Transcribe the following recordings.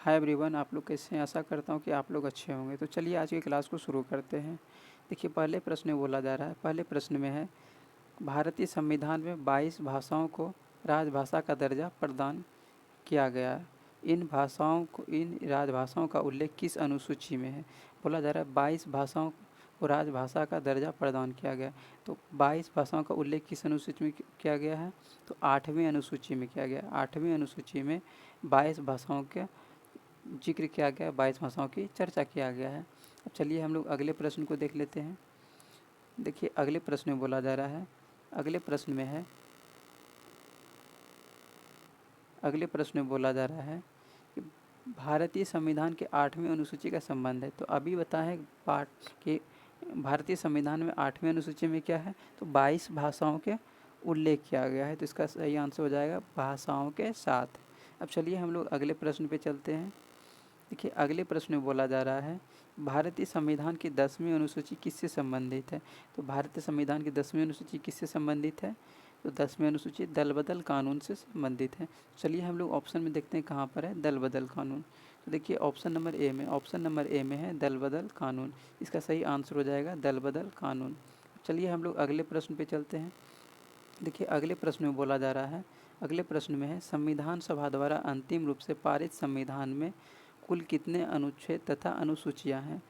Hi everyone, आप लोग कैसे हैं? आशा करता हूँ कि आप लोग अच्छे होंगे। तो चलिए आज की क्लास को शुरू करते हैं। देखिए, पहले प्रश्न में बोला जा रहा है, पहले प्रश्न में है, भारतीय संविधान में 22 भाषाओं को राजभाषा का दर्जा प्रदान किया गया है। इन राजभाषाओं का उल्लेख किस अनुसूची में है? बोला जा रहा है 22 भाषाओं को राजभाषा का दर्जा प्रदान किया गया। तो 22 भाषाओं का उल्लेख किस अनुसूची में किया गया है? तो 8वीं अनुसूची में किया गया। 8वीं अनुसूची में 22 भाषाओं के जिक्र किया गया, 22 भाषाओं की चर्चा किया गया है। अब चलिए हम लोग अगले प्रश्न को देख लेते हैं। देखिए, अगले प्रश्न में बोला जा रहा है, अगले प्रश्न में है, अगले प्रश्न में बोला जा रहा है कि भारतीय संविधान के 8वीं अनुसूची का संबंध है। तो अभी बताएं पाठ के भारतीय संविधान में 8वीं अनुसूची में क्या है? तो 22 भाषाओं के उल्लेख किया गया है। तो इसका सही आंसर हो जाएगा भाषाओं के साथ। अब चलिए हम लोग अगले प्रश्न पे चलते हैं। देखिए, अगले प्रश्न में बोला जा रहा है, भारतीय संविधान की 10वीं अनुसूची किससे संबंधित है? तो भारतीय संविधान की 10वीं अनुसूची किससे संबंधित है? तो 10वीं अनुसूची दल बदल कानून से संबंधित है। चलिए हम लोग ऑप्शन में देखते हैं कहाँ पर है दल बदल कानून। तो देखिए ऑप्शन नंबर ए में है दल बदल कानून। इसका सही आंसर हो जाएगा दल बदल कानून। चलिए हम लोग अगले प्रश्न पे चलते हैं। देखिए, अगले प्रश्न में बोला जा रहा है, अगले प्रश्न में है, संविधान सभा द्वारा अंतिम रूप से पारित संविधान में कुल कितने अनुच्छेद तथा अनुसूचियां हैं?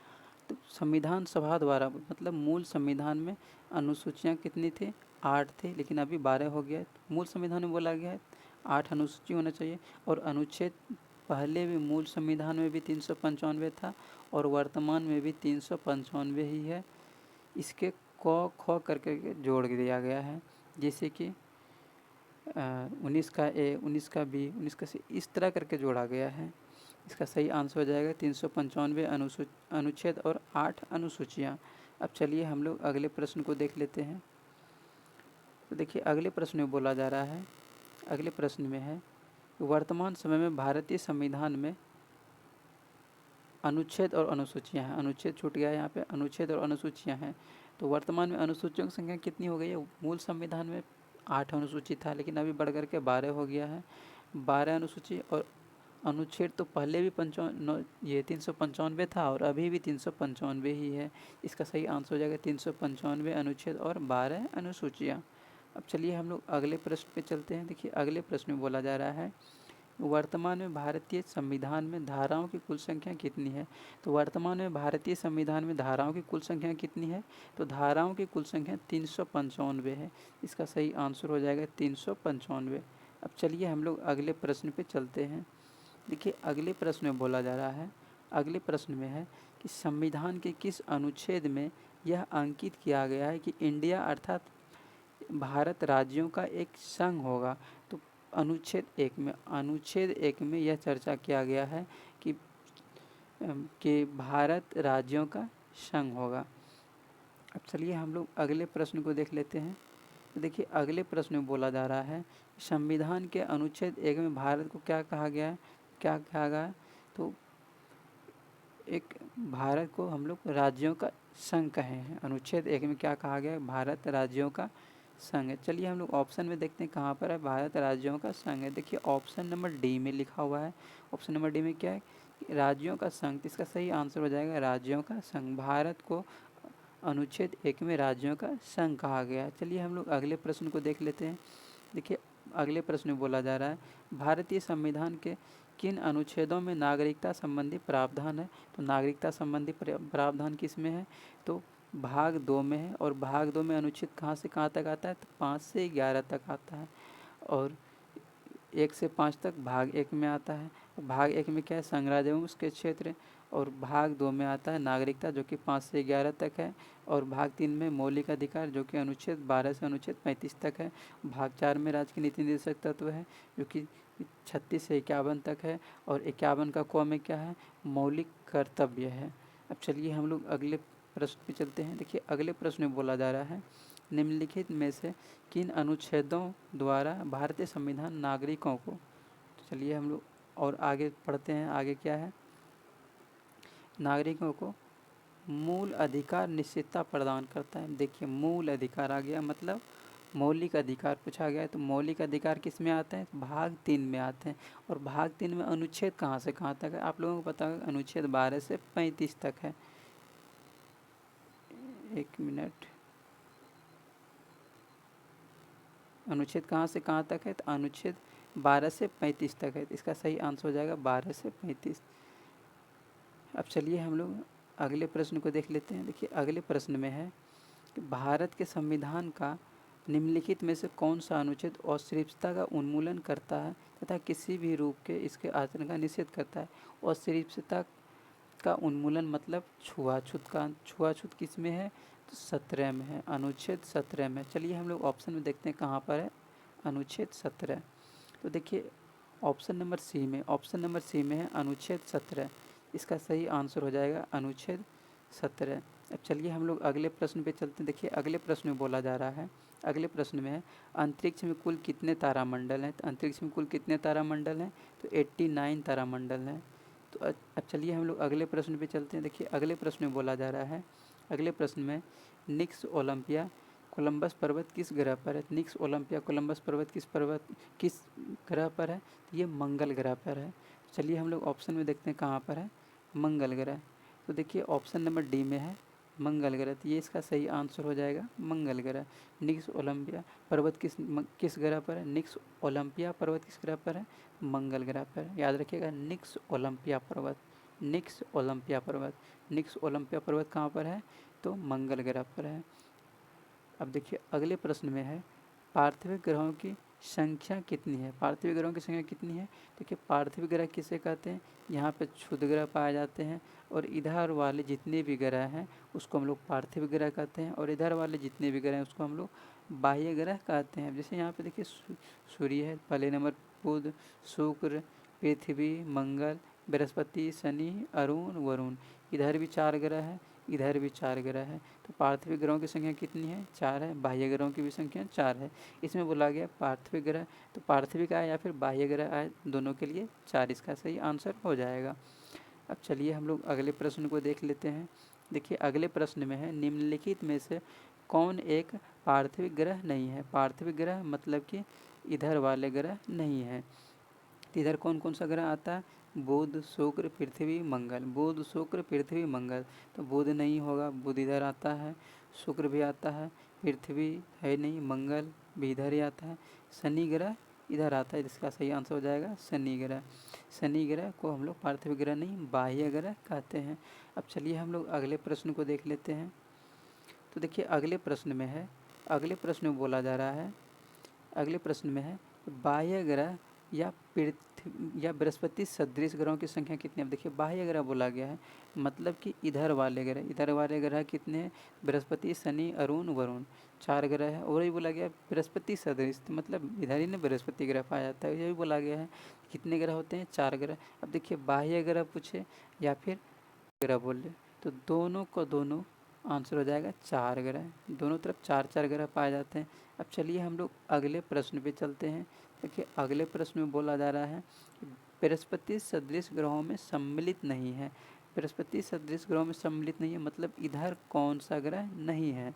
तो संविधान सभा द्वारा मतलब मूल संविधान में अनुसूचियां कितनी थी? 8 थी, लेकिन अभी 12 हो गया है। मूल संविधान में बोला गया है 8 अनुसूची होना चाहिए, और अनुच्छेद पहले भी मूल संविधान में भी 395 था और वर्तमान में भी 395 ही है। इसके क ख करके जोड़ दिया गया है, जैसे कि 19 का ए, 19 का बी, 19 का सी, इस तरह करके जोड़ा गया है। इसका सही आंसर हो जाएगा 395 अनुच्छेद और 8 अनुसूचियाँ। अब चलिए हम लोग अगले प्रश्न को देख लेते हैं। तो देखिए, अगले प्रश्न में बोला जा रहा है, अगले प्रश्न में है, वर्तमान समय में भारतीय संविधान में अनुच्छेद और अनुसूचियाँ हैं। अनुच्छेद छूट गया है, यहाँ पे अनुच्छेद और अनुसूचियाँ हैं। तो वर्तमान में अनुसूचियों की संख्या कितनी हो गई है? मूल संविधान में 8 अनुसूची था, लेकिन अभी बढ़ करके 12 हो गया है। 12 अनुसूची और अनुच्छेद तो पहले भी 395 था और अभी भी 395 ही है। इसका सही आंसर हो जाएगा 395 अनुच्छेद और 12 अनुसूचियाँ। अब चलिए हम लोग अगले प्रश्न पे चलते हैं। देखिए, अगले प्रश्न में बोला जा रहा है, वर्तमान में भारतीय संविधान में धाराओं की कुल संख्या कितनी है? तो वर्तमान में भारतीय संविधान में धाराओं की कुल संख्या कितनी है? तो धाराओं की कुल संख्या 395 है। इसका सही आंसर हो जाएगा 395। अब चलिए हम लोग अगले प्रश्न पे चलते हैं। देखिए, अगले प्रश्न में बोला जा रहा है, अगले प्रश्न में है कि संविधान के किस अनुच्छेद में यह अंकित किया गया है कि इंडिया अर्थात भारत राज्यों का एक संघ होगा? तो अनुच्छेद एक में यह चर्चा किया गया है कि भारत राज्यों का संघ होगा। अब चलिए हम लोग अगले प्रश्न को देख लेते हैं। तो देखिए, अगले प्रश्न में बोला जा रहा है, संविधान के अनुच्छेद 1 में भारत को क्या कहा गया है? क्या कहा गया? तो एक भारत को हम लोग राज्यों का संघ कहे हैं। अनुच्छेद 1 में क्या कहा गया है? भारत राज्यों का संघ है। चलिए हम लोग ऑप्शन में देखते हैं कहाँ पर है भारत राज्यों का संघ है। देखिए, ऑप्शन नंबर डी में लिखा हुआ है। ऑप्शन नंबर डी में क्या है? राज्यों का संघ। इसका सही आंसर हो जाएगा राज्यों का संघ। भारत को अनुच्छेद 1 में राज्यों का संघ कहा गया है। चलिए हम लोग अगले प्रश्न को देख लेते हैं। देखिए, अगले प्रश्न में बोला जा रहा है, भारतीय संविधान के किन अनुच्छेदों में नागरिकता संबंधी प्रावधान है? तो नागरिकता संबंधी प्रावधान किस में है? तो भाग 2 में है। और भाग 2 में अनुच्छेद कहाँ से कहाँ तक आता है? तो 5 से 11 तक आता है। और 1 से 5 तक भाग 1 में आता है। भाग 1 में क्या है? संघ राज्य एवं उसके क्षेत्र। और भाग 2 में आता है नागरिकता, जो कि 5 से 11 तक है। और भाग 3 में मौलिक अधिकार, जो कि अनुच्छेद 12 से अनुच्छेद 35 तक है। भाग 4 में राज्य के नीति निर्देशक तत्व है, जो कि 36 से 51 तक है। और 51 का क में क्या है? मौलिक कर्तव्य है। अब चलिए हम लोग अगले प्रश्न पे चलते हैं। देखिए, अगले प्रश्न में बोला जा रहा है, निम्नलिखित में से किन अनुच्छेदों द्वारा भारतीय संविधान नागरिकों को, तो चलिए हम लोग और आगे पढ़ते हैं। आगे क्या है? नागरिकों को मूल अधिकार निश्चितता प्रदान करता है। देखिए, मूल अधिकार आ गया, मतलब मौलिक अधिकार पूछा गया है तो मौलिक अधिकार किस में आते हैं? भाग 3 में आते हैं। और भाग 3 में अनुच्छेद कहाँ से कहाँ तक है? आप लोगों को पता होगा अनुच्छेद 12 से 35 तक है। एक मिनट, अनुच्छेद कहाँ से कहाँ तक है? तो अनुच्छेद 12 से 35 तक है। तो इसका सही आंसर हो जाएगा 12 से 35। अब चलिए हम लोग अगले प्रश्न को देख लेते हैं। देखिए अगले प्रश्न में है कि भारत के संविधान का निम्नलिखित में से कौन सा अनुच्छेद अस्पृश्यता का उन्मूलन करता है तथा किसी भी रूप के इसके आचरण का निषेध करता है? अस्पृश्यता का उन्मूलन मतलब छुआछूत किस में है? तो 17 में है, अनुच्छेद 17 में। चलिए हम लोग ऑप्शन में देखते हैं कहाँ पर है अनुच्छेद 17। तो देखिए ऑप्शन नंबर सी में है अनुच्छेद 17। इसका सही आंसर हो जाएगा अनुच्छेद 17। अब चलिए हम लोग अगले प्रश्न पे चलते हैं। देखिए अगले प्रश्न में बोला जा रहा है, अगले प्रश्न में है अंतरिक्ष में कुल कितने तारामंडल हैं? तो अंतरिक्ष में कुल कितने तारामंडल हैं? तो 89 तारामंडल हैं। तो अब चलिए हम लोग अगले प्रश्न पे चलते हैं। देखिए अगले प्रश्न में बोला जा रहा है, अगले प्रश्न में निक्स ओलंपिया कोलंबस पर्वत किस ग्रह पर है? निक्स ओलंपिया कोलंबस पर्वत किस ग्रह पर है? तो ये मंगल ग्रह पर है। चलिए हम लोग ऑप्शन में देखते हैं कहाँ पर है, मंगल ग्रह। तो देखिए ऑप्शन नंबर डी में है मंगल ग्रह। तो ये इसका सही आंसर हो जाएगा मंगल ग्रह। निक्स ओलंपिया पर्वत किस ग्रह पर है? निक्स ओलंपिया पर्वत किस ग्रह पर है? मंगल ग्रह पर। याद रखिएगा निक्स ओलंपिया पर्वत, निक्स ओलंपिया पर्वत। निक्स ओलंपिया पर्वत कहाँ पर है? तो मंगल ग्रह पर है। अब देखिए अगले प्रश्न में है पार्थिव ग्रहों की संख्या कितनी है? पार्थिव ग्रहों की संख्या कितनी है? देखिए पार्थिव ग्रह किसे कहते हैं? यहाँ पे क्षुद्र ग्रह पाए जाते हैं और इधर वाले जितने भी ग्रह हैं उसको हम लोग पार्थिव ग्रह कहते हैं और इधर वाले जितने भी ग्रह हैं उसको हम लोग बाह्य ग्रह कहते हैं। जैसे यहाँ पे देखिए सूर्य है पहले नंबर, बुध, शुक्र, पृथ्वी, मंगल, बृहस्पति, शनि, अरुण, वरुण। इधर भी 4 ग्रह है, इधर भी 4 ग्रह है। तो पार्थिव ग्रहों की संख्या कितनी है? 4 है। बाह्य ग्रहों की भी संख्या 4 है। इसमें बोला गया पार्थिव ग्रह, तो पार्थिव आए या फिर बाह्य ग्रह आए दोनों के लिए 4 इसका सही आंसर हो जाएगा। अब चलिए हम लोग अगले प्रश्न को देख लेते हैं। देखिए अगले प्रश्न में है निम्नलिखित में से कौन एक पार्थिव ग्रह नहीं है? पार्थिव ग्रह मतलब कि इधर वाले ग्रह नहीं है। तो इधर कौन कौन सा ग्रह आता है? बुध, शुक्र, पृथ्वी, मंगल। बुध, शुक्र, पृथ्वी, मंगल। तो बुध नहीं होगा, बुध इधर आता है, शुक्र भी आता है, पृथ्वी है नहीं, मंगल भी इधर ही आता है, शनि ग्रह इधर आता है। इसका सही आंसर हो जाएगा शनि ग्रह। शनि ग्रह को हम लोग पार्थिव ग्रह नहीं बाह्य ग्रह कहते हैं। अब चलिए हम लोग अगले प्रश्न को देख लेते हैं। तो देखिए अगले प्रश्न में है, अगले प्रश्न में बोला जा रहा है, अगले प्रश्न में है बाह्य ग्रह या पृथ्वी या बृहस्पति सदृश ग्रहों की संख्या कितनी है? अब देखिए बाह्य ग्रह बोला गया है मतलब कि इधर वाले ग्रह कितने हैं? बृहस्पति, शनि, अरुण, वरुण, 4 ग्रह है। और ये बोला गया बृहस्पति सदृश, तो मतलब इधर ही ना बृहस्पति ग्रह पाया जाता है। ये भी बोला गया है कितने ग्रह होते हैं? 4 ग्रह। अब देखिए बाह्य ग्रह पूछे या फिर ग्रह बोले तो दोनों को दोनों आंसर हो जाएगा 4 ग्रह। दोनों तरफ 4 ग्रह पाए जाते हैं। अब चलिए हम लोग अगले प्रश्न पे चलते हैं। देखिए अगले प्रश्न में बोला जा रहा है कि बृहस्पति सदृश ग्रहों में सम्मिलित नहीं है। बृहस्पति सदृश ग्रहों में सम्मिलित नहीं है मतलब इधर कौन सा ग्रह नहीं है?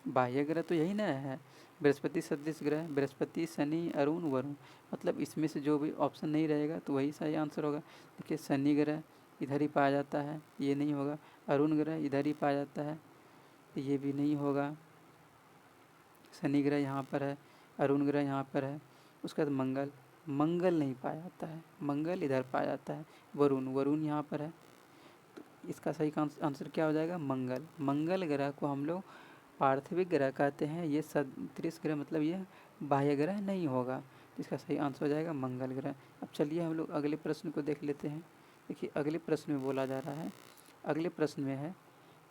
बाह्य ग्रह तो यही ना है, बृहस्पति सदृश ग्रह, बृहस्पति, शनि, अरुण, वरुण। मतलब इसमें से जो भी ऑप्शन नहीं रहेगा तो वही सही आंसर होगा। देखिए शनि ग्रह इधर ही पाया जाता है, ये नहीं होगा। अरुण ग्रह इधर ही पाया जाता है, ये भी नहीं होगा। शनि ग्रह यहाँ पर है, अरुण ग्रह यहाँ पर है। उसके बाद मंगल नहीं पाया जाता है, मंगल इधर पाया जाता है। वरुण यहाँ पर है। तो इसका सही आंसर क्या हो जाएगा? मंगल ग्रह को हम लोग पार्थिव ग्रह कहते हैं। ये सदृश ग्रह मतलब ये बाह्य ग्रह नहीं होगा। इसका सही आंसर हो जाएगा मंगल ग्रह। अब चलिए हम लोग अगले प्रश्न को देख लेते हैं। देखिए अगले प्रश्न में बोला जा रहा है, अगले प्रश्न में है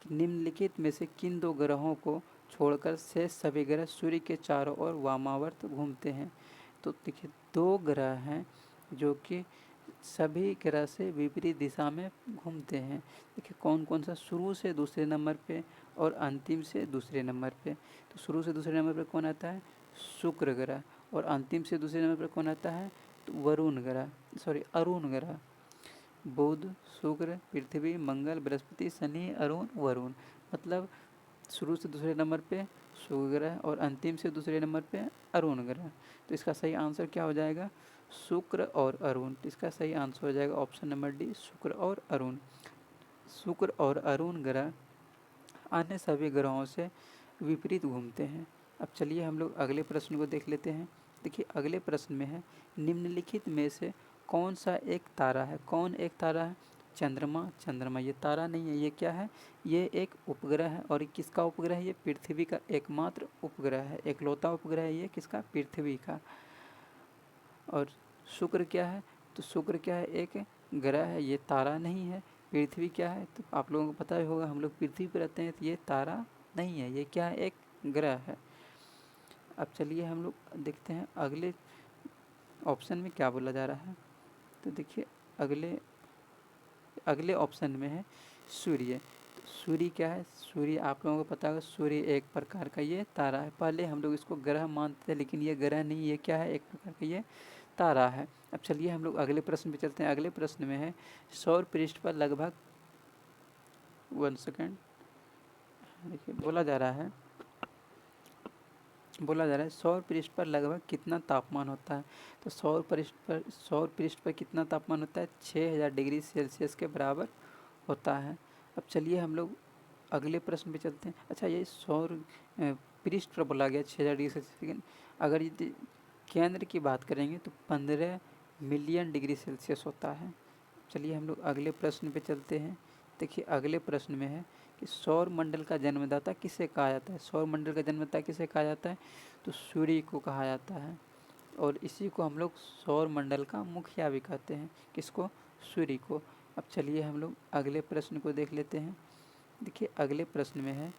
कि निम्नलिखित में से किन 2 ग्रहों को छोड़कर शेष सभी ग्रह सूर्य के चारों ओर वामावर्त घूमते हैं? तो देखिए 2 ग्रह हैं जो कि सभी ग्रह से विपरीत दिशा में घूमते हैं। देखिए कौन कौन सा? शुरू से दूसरे नंबर पे और अंतिम से दूसरे नंबर पे। तो शुरू से दूसरे नंबर पे कौन आता है? शुक्र ग्रह। और अंतिम से दूसरे नंबर पे कौन आता है? तो अरुण ग्रह। बुध, शुक्र, पृथ्वी, मंगल, बृहस्पति, शनि, अरुण, वरुण। मतलब शुरू से दूसरे नंबर पे शुक्र ग्रह और अंतिम से दूसरे नंबर पे अरुण ग्रह। तो इसका सही आंसर क्या हो जाएगा? शुक्र और अरुण। तो इसका सही आंसर हो जाएगा ऑप्शन नंबर डी, शुक्र और अरुण। शुक्र और अरुण ग्रह अन्य सभी ग्रहों से विपरीत घूमते हैं। अब चलिए हम लोग अगले प्रश्न को देख लेते हैं। देखिए अगले प्रश्न में है, निम्नलिखित में से कौन सा एक तारा है? कौन एक तारा है? चंद्रमा। चंद्रमा ये तारा नहीं है, ये क्या है? ये एक उपग्रह है। और ये किसका उपग्रह है? ये पृथ्वी का एकमात्र उपग्रह है, एकलौता उपग्रह है ये किसका? पृथ्वी का। और शुक्र क्या है? तो शुक्र क्या है? एक ग्रह है, ये तारा नहीं है। पृथ्वी क्या है? तो आप लोगों को पता ही होगा, हम लोग पृथ्वी पर रहते हैं, तो ये तारा नहीं है, ये क्या है? एक ग्रह है। अब चलिए हम लोग देखते हैं अगले ऑप्शन में क्या बोला जा रहा है। तो देखिए अगले अगले ऑप्शन में है सूर्य। तो सूर्य क्या है? सूर्य आप लोगों को पता होगा, सूर्य एक प्रकार का ये तारा है। पहले हम लोग इसको ग्रह मानते थे, लेकिन ये ग्रह नहीं, ये क्या है? एक प्रकार का ये तारा है। अब चलिए हम लोग अगले प्रश्न पे चलते हैं। अगले प्रश्न में है, सौर पृष्ठ पर लगभग 1 सेकेंड, देखिए बोला जा रहा है सौर पृष्ठ पर लगभग कितना तापमान होता है? तो सौर पृष्ठ पर कितना तापमान होता है? 6000 डिग्री सेल्सियस के बराबर होता है। अब चलिए हम लोग अगले प्रश्न पे चलते हैं। अच्छा, ये सौर पृष्ठ पर बोला गया 6000 डिग्री सेल्सियस, लेकिन अगर यदि केंद्र की बात करेंगे तो 15 मिलियन डिग्री सेल्सियस होता है। चलिए हम लोग अगले प्रश्न पे चलते हैं। देखिए अगले प्रश्न में है कि सौर मंडल का जन्मदाता किसे कहा जाता है? सौर मंडल का जन्मदाता किसे कहा जाता है? तो सूर्य को कहा जाता है। और इसी को हम लोग सौर मंडल का मुखिया भी कहते हैं। किसको? सूर्य को। अब चलिए हम लोग अगले प्रश्न को देख लेते हैं। देखिए अगले प्रश्न में है,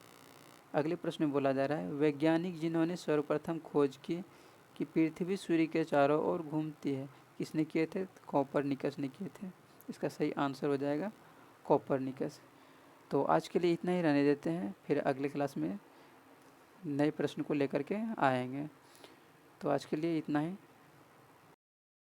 अगले प्रश्न में बोला जा रहा है, वैज्ञानिक जिन्होंने सर्वप्रथम खोज की कि पृथ्वी सूर्य के चारों ओर घूमती है, किसने किए थे? तो कोपरनिकस ने किए थे। इसका सही आंसर हो जाएगा कोपरनिकस। तो आज के लिए इतना ही रहने देते हैं, फिर अगले क्लास में नए प्रश्न को लेकर के आएंगे। तो आज के लिए इतना ही।